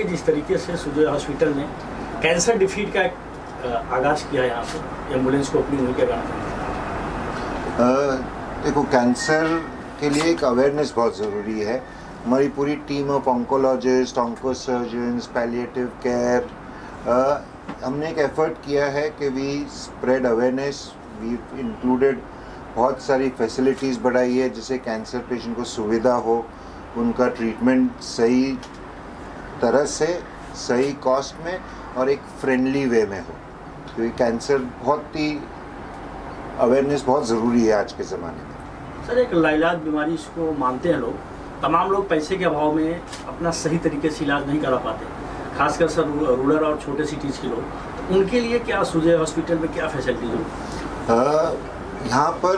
जिस तरीके से सुजय हॉस्पिटल ने कैंसर डिफीट का एक आगाज़ किया है यहाँ से एम्बुलेंस को ओपनिंग हुई, क्या कहना चाहते हैं? देखो, कैंसर के लिए एक अवेयरनेस बहुत ज़रूरी है। हमारी पूरी team of oncologist, oncosurgeons, palliative care, हमने एक एफर्ट किया है कि we spread awareness. We included बहुत सारी फैसिलिटीज़ बढ़ाई है जिससे कैंसर पेशेंट को सुविधा हो, उनका ट्रीटमेंट सही तरह से, सही कॉस्ट में और एक फ्रेंडली वे में हो, क्योंकि कैंसर बहुत ही अवेयरनेस बहुत ज़रूरी है आज के ज़माने में। सर, एक लाइलाज बीमारी इसको मानते हैं लोग, तमाम लोग पैसे के अभाव में अपना सही तरीके से इलाज नहीं करा पाते, खासकर सर रूरल और छोटे सिटीज़ के लोग, तो उनके लिए क्या सुजय हॉस्पिटल में क्या फैसिलिटीज हो? यहाँ पर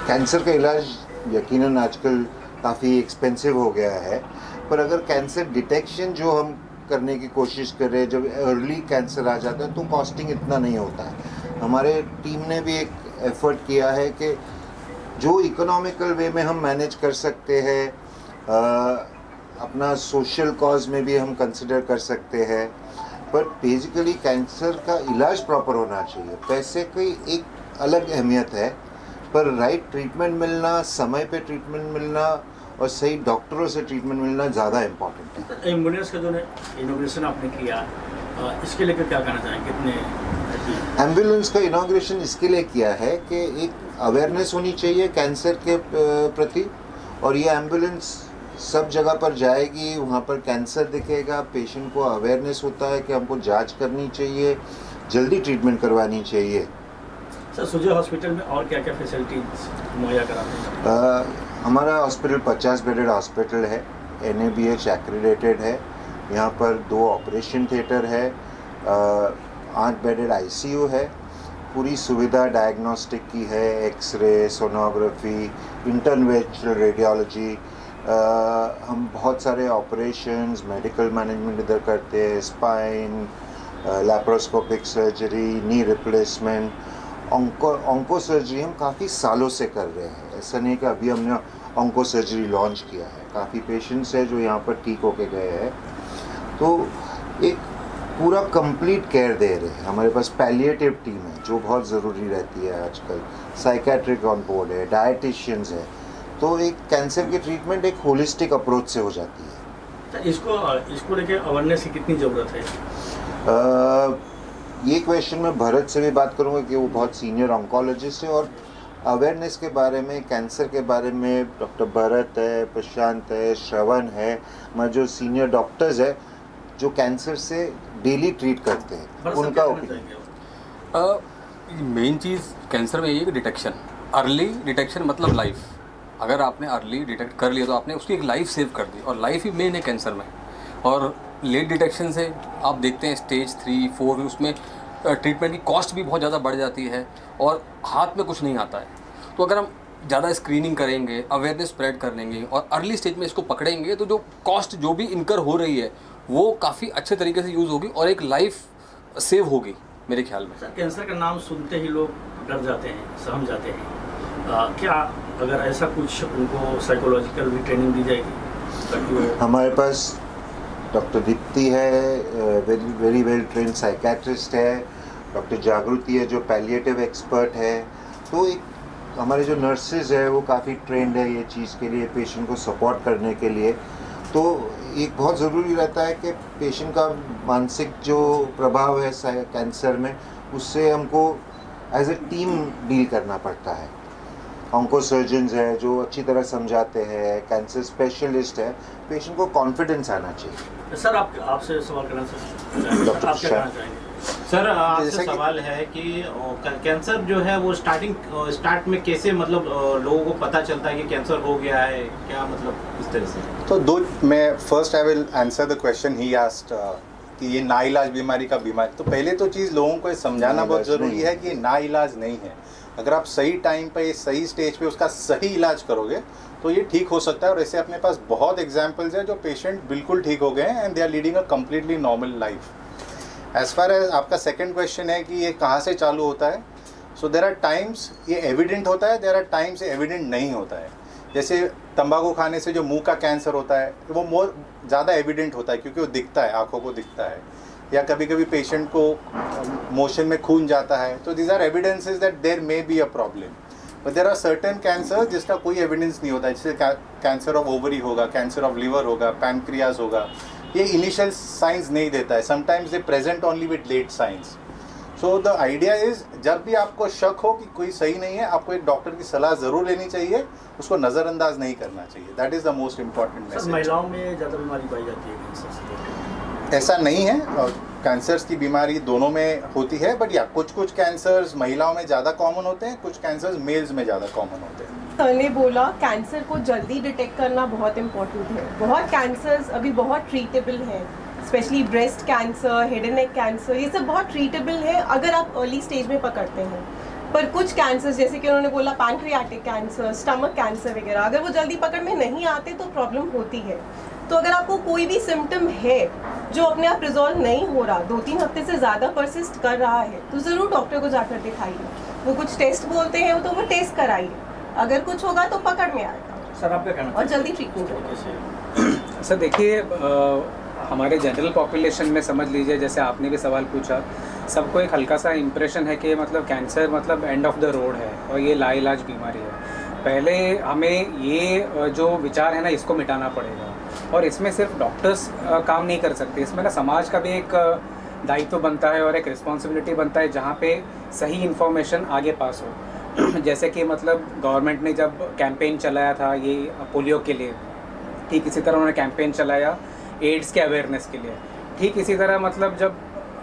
कैंसर का इलाज यकीनन आजकल काफ़ी एक्सपेंसिव हो गया है, पर अगर कैंसर डिटेक्शन जो हम करने की कोशिश कर रहे हैं, जब अर्ली कैंसर आ जाता है तो कॉस्टिंग इतना नहीं होता है। हमारे टीम ने भी एक एफर्ट किया है कि जो इकोनॉमिकल वे में हम मैनेज कर सकते हैं, अपना सोशल कॉज में भी हम कंसिडर कर सकते हैं, पर बेसिकली कैंसर का इलाज प्रॉपर होना चाहिए। पैसे की एक अलग अहमियत है, पर राइट ट्रीटमेंट मिलना, समय पे ट्रीटमेंट मिलना और सही डॉक्टरों से ट्रीटमेंट मिलना ज़्यादा इम्पॉर्टेंट है। एम्बुलेंस का जो इनोग्रेशन आपने किया, इसके लेकर क्या कहना चाहेंगे? कितने एम्बुलेंस का इनॉग्रेशन इसके लिए किया है कि एक अवेयरनेस होनी चाहिए कैंसर के प्रति, और ये एम्बुलेंस सब जगह पर जाएगी, वहाँ पर कैंसर दिखेगा, पेशेंट को अवेयरनेस होता है कि हमको जांच करनी चाहिए, जल्दी ट्रीटमेंट करवानी चाहिए। सर, सुजय हॉस्पिटल में और क्या क्या फैसिलिटीज मुहैया कराते हैं? हमारा हॉस्पिटल 50 बेडेड हॉस्पिटल है, NABH एक्रेडिटेड है। यहाँ पर 2 ऑपरेशन थिएटर है, 8 बेडेड ICU है, पूरी सुविधा डायग्नोस्टिक की है, एक्सरे, सोनोग्राफी, इंटरवेंशनल रेडियोलॉजी। हम बहुत सारे ऑपरेशंस, मेडिकल मैनेजमेंट इधर करते हैं, spine, laparoscopic surgery, knee replacement, onco surgery हम काफ़ी सालों से कर रहे हैं। ऐसा नहीं कि अभी हमने ऑन्को सर्जरी लॉन्च किया है, काफ़ी पेशेंट्स हैं जो यहाँ पर ठीक होके गए हैं। तो एक पूरा कंप्लीट केयर दे रहे हैं। हमारे पास पैलिएटिव टीम है जो बहुत ज़रूरी रहती है आजकल, साइकेट्रिक ऑन बोर्ड है, डाइटिशियंस है, तो एक कैंसर की ट्रीटमेंट एक होलिस्टिक अप्रोच से हो जाती है। तो इसको लेके अवेयरनेस की कितनी ज़रूरत है? ये क्वेश्चन मैं भरत से भी बात करूँगा कि वो बहुत सीनियर ऑन्कोलॉजिस्ट है, और अवेयरनेस के बारे में, कैंसर के बारे में डॉक्टर भरत है, प्रशांत है, श्रवण है, हमारे जो सीनियर डॉक्टर्स है जो कैंसर से डेली ट्रीट करते हैं, उनका ओपिनियन। मेन चीज़ कैंसर में ये कि डिटेक्शन, अर्ली डिटेक्शन मतलब लाइफ। अगर आपने अर्ली डिटेक्ट कर लिया तो आपने उसकी एक लाइफ सेव कर दी, और लाइफ ही मेन है कैंसर में। और लेट डिटेक्शन से आप देखते हैं स्टेज 3, 4 उसमें ट्रीटमेंट की कॉस्ट भी बहुत ज़्यादा बढ़ जाती है और हाथ में कुछ नहीं आता है। तो अगर हम ज़्यादा स्क्रीनिंग करेंगे, अवेयरनेस स्प्रेड कर लेंगे और अर्ली स्टेज में इसको पकड़ेंगे, तो जो कॉस्ट जो भी इनकर हो रही है वो काफ़ी अच्छे तरीके से यूज़ होगी और एक लाइफ सेव होगी मेरे ख्याल में। सर, कैंसर का नाम सुनते ही लोग डर जाते हैं, सहम जाते हैं। क्या अगर ऐसा कुछ उनको साइकोलॉजिकल भी ट्रेनिंग दी जाएगी? हमारे पास डॉक्टर दीप्ति है, वेरी वेल ट्रेंड साइकेट्रिस्ट है, डॉक्टर जागृति है जो पैलिएटिव एक्सपर्ट है, तो एक हमारे जो नर्सेज है वो काफ़ी ट्रेंड है ये चीज़ के लिए, पेशेंट को सपोर्ट करने के लिए। तो एक बहुत ज़रूरी रहता है कि पेशेंट का मानसिक जो प्रभाव है कैंसर में, उससे हमको एज ए टीम डील करना पड़ता है। ऑन्को सर्जन्स है जो अच्छी तरह समझाते हैं, कैंसर स्पेशलिस्ट है, पेशेंट को कॉन्फिडेंस आना चाहिए। सर, आपसे सवाल करना सर, डॉक्टर आप क्या कहना चाहेंगे? सर, आपसे सवाल है कि कैंसर जो है वो स्टार्ट में कैसे, मतलब लोगों को पता चलता है कि कैंसर हो गया है, क्या मतलब इस तरह से? तो मैं first I will answer the question he asked कि ये नाइलाज बीमारी का बीमारी। तो पहले तो चीज़ लोगों को समझाना बहुत ज़रूरी है कि नाइलाज नहीं है। अगर आप सही टाइम पे, सही स्टेज पे उसका सही इलाज करोगे तो ये ठीक हो सकता है। और ऐसे अपने पास बहुत एग्जाम्पल्स हैं जो पेशेंट बिल्कुल ठीक हो गए हैं and they are leading a completely normal life. As far as आपका सेकंड क्वेश्चन है कि ये कहाँ से चालू होता है, सो देर आर टाइम्स ये एविडेंट होता है, देर आर टाइम्स ये एविडेंट नहीं होता है। जैसे तंबाकू खाने से जो मुंह का कैंसर होता है वो मोर ज़्यादा एविडेंट होता है क्योंकि वो दिखता है, आँखों को दिखता है, या कभी कभी पेशेंट को मोशन में खून जाता है, तो these are evidences that there may be a problem. But there are certain cancer जिसका कोई एविडेंस नहीं होता है, जैसे कैंसर ऑफ ओवरी होगा, कैंसर ऑफ लिवर होगा, पैनक्रियाज होगा, ये इनिशियल साइंस नहीं देता है, sometimes they present only with late signs. So the idea is जब भी आपको शक हो कि कोई सही नहीं है, आपको एक डॉक्टर की सलाह ज़रूर लेनी चाहिए, उसको नज़रअंदाज नहीं करना चाहिए। That is the most important message. महिलाओं में ज़्यादा बीमारी पाई जाती है कैंसर से? ऐसा नहीं है, और कैंसर्स की बीमारी दोनों में होती है, बट या कुछ कैंसर्स महिलाओं में ज़्यादा कॉमन होते हैं, कुछ कैंसर्स मेल्स में ज़्यादा कॉमन होते हैं। सर ने बोला कैंसर को जल्दी डिटेक्ट करना बहुत इम्पोर्टेंट है। बहुत कैंसर्स अभी बहुत ट्रीटेबल हैं, specially breast cancer, head and neck cancer, ये सब बहुत ट्रीटेबल है अगर आप अर्ली स्टेज में पकड़ते हैं। पर कुछ कैंसर्स जैसे कि उन्होंने बोला पैनक्रियाटिक कैंसर, स्टमक कैंसर वगैरह, अगर वो जल्दी पकड़ में नहीं आते तो प्रॉब्लम होती है। तो अगर आपको कोई भी सिम्टम है जो अपने आप रिजॉल्व नहीं हो रहा, 2-3 हफ्ते से ज़्यादा परसिस्ट कर रहा है, तो ज़रूर डॉक्टर को जाकर दिखाइए। वो कुछ टेस्ट बोलते हैं तो वो टेस्ट कराइए, अगर कुछ होगा तो पकड़ में आएगा। सर आप क्या कहना और जल्दी ट्रीटमेंट होगा। सर देखिए, हमारे जनरल पॉपुलेशन में समझ लीजिए, जैसे आपने भी सवाल पूछा, सबको एक हल्का सा इम्प्रेशन है कि मतलब कैंसर मतलब एंड ऑफ द रोड है और ये लाइलाज बीमारी है। पहले हमें ये जो विचार है ना, इसको मिटाना पड़ेगा, और इसमें सिर्फ डॉक्टर्स काम नहीं कर सकते, इसमें ना समाज का भी एक दायित्व बनता है और एक रिस्पॉन्सिबिलिटी बनता है, जहाँ पे सही इन्फॉर्मेशन आगे पास हो। जैसे कि मतलब गवर्नमेंट ने जब कैंपेन चलाया था ये पोलियो के लिए, ठीक इसी तरह उन्होंने कैंपेन चलाया एड्स के अवेयरनेस के लिए। ठीक इसी तरह मतलब जब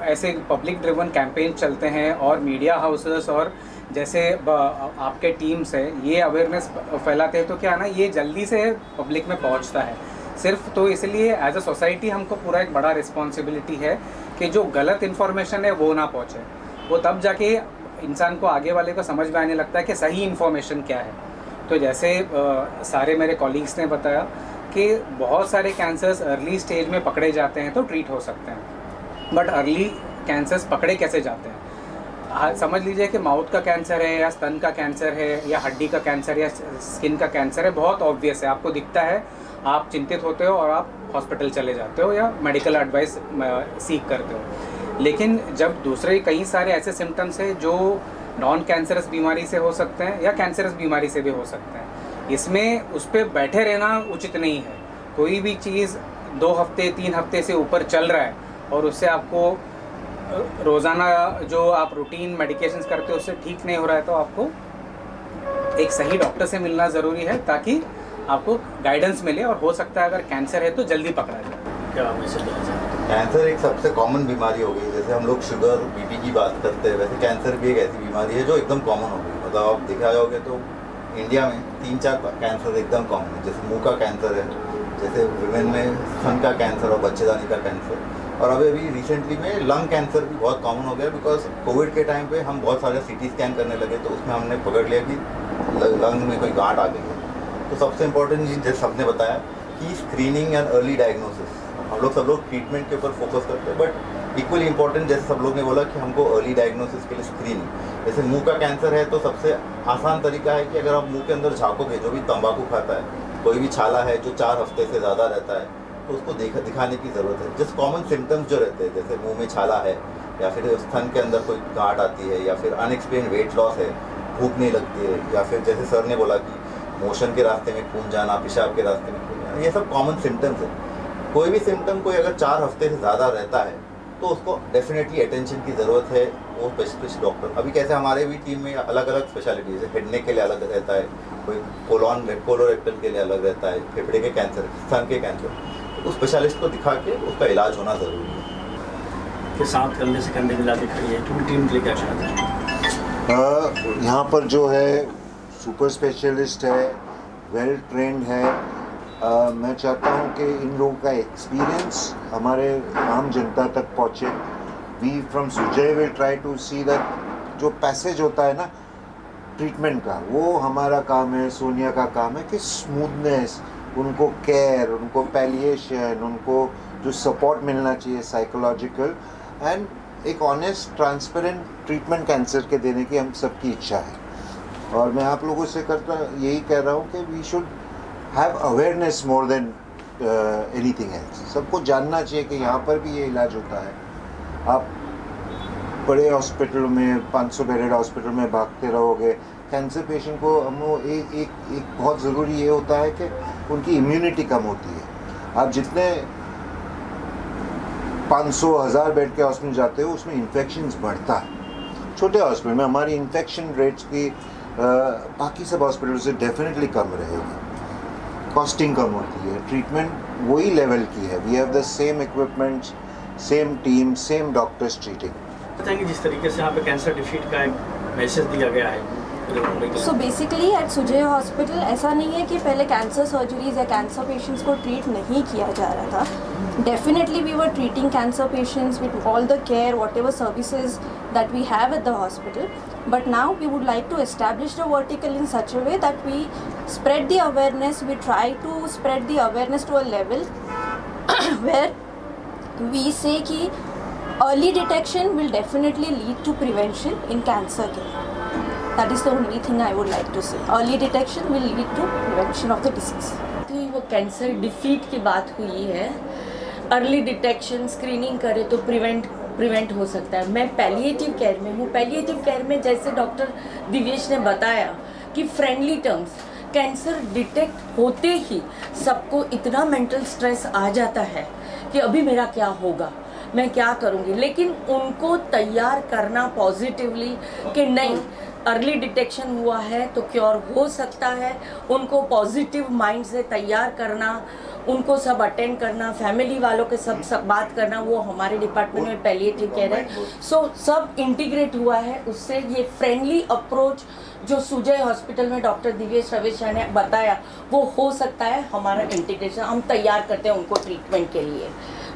ऐसे पब्लिक ड्रिवन कैंपेन चलते हैं और मीडिया हाउसेस और जैसे आपके टीम्स है ये अवेयरनेस फैलाते हैं, तो क्या ना ये जल्दी से पब्लिक में पहुंचता है। सिर्फ तो इसलिए एज अ सोसाइटी हमको पूरा एक बड़ा रिस्पॉन्सिबिलिटी है कि जो गलत इन्फॉर्मेशन है वो ना पहुंचे। वो तब जाके इंसान को, आगे वाले को समझ में आने लगता है कि सही इन्फॉर्मेशन क्या है। तो जैसे सारे मेरे कॉलीग्स ने बताया कि बहुत सारे कैंसर्स अर्ली स्टेज में पकड़े जाते हैं तो ट्रीट हो सकते हैं, बट अर्ली कैंसर्स पकड़े कैसे जाते हैं? समझ लीजिए कि माउथ का कैंसर है या स्तन का कैंसर है या हड्डी का कैंसर या स्किन का कैंसर है, बहुत ऑब्वियस है, आपको दिखता है, आप चिंतित होते हो और आप हॉस्पिटल चले जाते हो या मेडिकल एडवाइस सीख करते हो। लेकिन जब दूसरे कई सारे ऐसे सिम्टम्स हैं जो नॉन कैंसरस बीमारी से हो सकते हैं या कैंसरस बीमारी से भी हो सकते हैं, इसमें उस पर बैठे रहना उचित नहीं है। कोई भी चीज़ 2 हफ्ते 3 हफ्ते से ऊपर चल रहा है और उससे आपको रोज़ाना जो आप रूटीन मेडिकेशंस करते हो उससे ठीक नहीं हो रहा है, तो आपको एक सही डॉक्टर से मिलना ज़रूरी है ताकि आपको गाइडेंस मिले, और हो सकता है अगर कैंसर है तो जल्दी पकड़ा जाए। क्या आप मैसेज देना चाहते हैं? कैंसर एक सबसे कॉमन बीमारी हो गई। जैसे हम लोग शुगर बीपी की बात करते हैं, वैसे कैंसर भी एक ऐसी बीमारी है जो एकदम कॉमन हो गई। मतलब आप देखा जाओगे तो इंडिया में 3-4 कैंसर एकदम कॉमन है। जैसे मुंह का कैंसर है, जैसे विमेन में स्तन का कैंसर और बच्चेदानी का कैंसर, और अभी रिसेंटली में लंग कैंसर भी बहुत कॉमन हो गया। बिकॉज कोविड के टाइम पे हम बहुत सारे सीटी स्कैन करने लगे तो उसमें हमने पकड़ लिया कि लंग में कोई गांठ आ गई है। तो सबसे इम्पोर्टेंट चीज़ जैसे सबने बताया कि स्क्रीनिंग एंड अर्ली डायग्नोसिस। हम सब लोग ट्रीटमेंट के ऊपर फोकस करते हैं, बट इक्वली इंपॉर्टेंट जैसे सब लोग ने बोला कि हमको अर्ली डायग्नोसिस के लिए स्क्रीनिंग। जैसे मुंह का कैंसर है तो सबसे आसान तरीका है कि अगर आप मुंह के अंदर झाँकोगे, जो भी तंबाकू खाता है, कोई भी छाला है जो 4 हफ्ते से ज़्यादा रहता है, तो उसको दिखाने की ज़रूरत है। जिस कॉमन सिम्टम्स जो रहते हैं, जैसे मुंह में छाला है या फिर स्तन के अंदर कोई गांठ आती है या फिर अनएक्सप्लेन वेट लॉस है, भूख नहीं लगती है, या फिर जैसे सर ने बोला कि मोशन के रास्ते में खून जाना, पेशाब के रास्ते में खून जाना, ये सब कॉमन सिम्टम्स है। कोई भी सिम्टम कोई अगर 4 हफ्ते से ज़्यादा रहता है तो उसको डेफिनेटली अटेंशन की ज़रूरत है वो स्पेशलिस्ट डॉक्टर। अभी कैसे हमारे भी टीम में अलग अलग स्पेशलिटी, जैसे हेड नेक के लिए अलग रहता है, कोई कोलोरेक्टल के लिए अलग रहता है, फेफड़े के कैंसर, स्तन के कैंसर, उस स्पेशलिस्ट को दिखा के उसका इलाज होना ज़रूरी है। के साथ कंधे से कंधे मिला के खड़ी है, पूरी टीम के लिए क्या कहना चाहते हैं? यहाँ पर जो है सुपर स्पेशलिस्ट है, वेल ट्रेंड है। मैं चाहता हूँ कि इन लोगों का एक्सपीरियंस हमारे आम जनता तक पहुँचे। We from Sujay will try to see that जो पैसेज होता है ना ट्रीटमेंट का, वो हमारा काम है, सोनिया का काम है कि स्मूथनेस, उनको केयर, उनको पैलिएशन, उनको जो सपोर्ट मिलना चाहिए साइकोलॉजिकल, एंड एक ऑनेस्ट ट्रांसपेरेंट ट्रीटमेंट कैंसर के देने की हम सबकी इच्छा है। और मैं आप लोगों से यही कह रहा हूँ कि we should have awareness more than anything else. सबको जानना चाहिए कि यहाँ पर भी ये इलाज होता है। आप बड़े हॉस्पिटल में 500 बेडेड हॉस्पिटल में भागते रहोगे, कैंसर पेशेंट को हम एक बहुत ज़रूरी ये होता है कि उनकी इम्यूनिटी कम होती है। आप जितने 500,000 बेड के हॉस्पिटल जाते हो उसमें इन्फेक्शंस बढ़ता है। छोटे हॉस्पिटल में हमारी इन्फेक्शन रेट्स की बाकी सब हॉस्पिटल से डेफिनेटली कम रहेगी, कॉस्टिंग कम होती है, ट्रीटमेंट वही लेवल की है। We have the same equipments, same team, same doctors treating. बताएंगे जिस तरीके से यहाँ पे कैंसर डिफीट का एक मैसेज दिया गया है। So basically at Sujay hospital ऐसा नहीं है कि पहले कैंसर सर्जरीज या कैंसर पेशेंट्स को ट्रीट नहीं किया जा रहा था। Definitely we were treating cancer patients with all the care whatever services that we have at the hospital, but now we would like to establish the vertical in such a way that we spread the awareness. We try to spread the awareness to a level where we say ki early detection will definitely lead to prevention in cancer care. That is the only thing I would like to say. Early detection will lead to prevention of the disease. तो वो cancer defeat की बात हुई है, early detection screening करे तो prevent हो सकता है। मैं पैलिएटिव केयर में हूँ। पैलिएटिव केयर में जैसे डॉक्टर दिवेश ने बताया कि फ्रेंडली टर्म्स, कैंसर डिटेक्ट होते ही सबको इतना मेंटल स्ट्रेस आ जाता है कि अभी मेरा क्या होगा, मैं क्या करूँगी, लेकिन उनको तैयार करना पॉजिटिवली कि नहीं, अर्ली डिटेक्शन हुआ है तो क्योर हो सकता है, उनको पॉजिटिव माइंड से तैयार करना, उनको सब अटेंड करना, फैमिली वालों के सब बात करना, वो हमारे डिपार्टमेंट में पैलिएटिव केयर है। सो सब इंटीग्रेट हुआ है। उससे ये फ्रेंडली अप्रोच जो सुजय हॉस्पिटल में डॉक्टर दिवेश रविशा ने बताया वो हो सकता है। हमारा इंटीग्रेशन हम तैयार करते हैं उनको ट्रीटमेंट के लिए,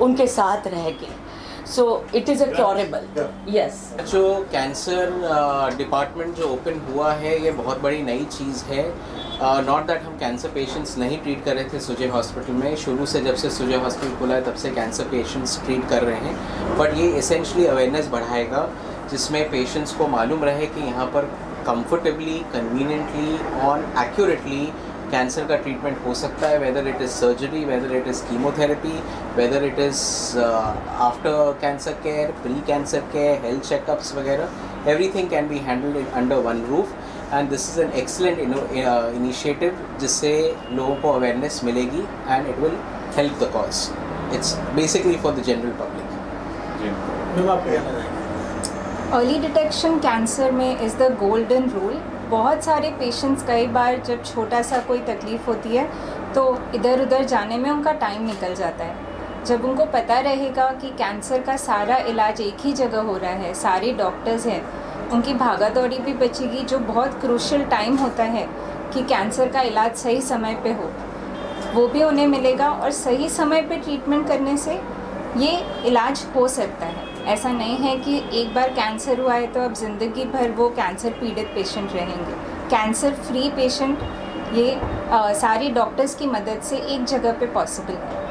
उनके साथ रह के। So it is a curable. Yes, जो कैंसर डिपार्टमेंट जो ओपन हुआ है ये बहुत बड़ी नई चीज़ है। नॉट दैट हम कैंसर पेशेंट्स नहीं ट्रीट कर रहे थे सुजय हॉस्पिटल में, शुरू से जब से सुजय हॉस्पिटल खुला है तब से कैंसर पेशेंट्स ट्रीट कर रहे हैं। बट ये एसेंशली अवेयरनेस बढ़ाएगा जिसमें पेशेंट्स को मालूम रहे कि यहाँ पर कंफर्टेबली, कन्वीनियंटली और एक्यूरेटली कैंसर का ट्रीटमेंट हो सकता है, whether it is surgery, whether it is chemotherapy, whether it is after cancer care, pre cancer care, health checkups वगैरह, everything can be handled under one roof. And this is an excellent initiative जिससे लोगों को awareness मिलेगी and it will help the cause. It's basically for the general public. Early detection cancer में is the golden rule. बहुत सारे patients कई बार जब छोटा सा कोई तकलीफ़ होती है तो इधर उधर जाने में उनका टाइम निकल जाता है। जब उनको पता रहेगा कि कैंसर का सारा इलाज एक ही जगह हो रहा है, सारे डॉक्टर्स हैं, उनकी भागा दौड़ी भी बचेगी, जो बहुत क्रूशल टाइम होता है कि कैंसर का इलाज सही समय पे हो, वो भी उन्हें मिलेगा। और सही समय पे ट्रीटमेंट करने से ये इलाज हो सकता है। ऐसा नहीं है कि एक बार कैंसर हुआ है तो अब ज़िंदगी भर वो कैंसर पीड़ित पेशेंट रहेंगे। कैंसर फ्री पेशेंट ये सारी डॉक्टर्स की मदद से एक जगह पे पॉसिबल है।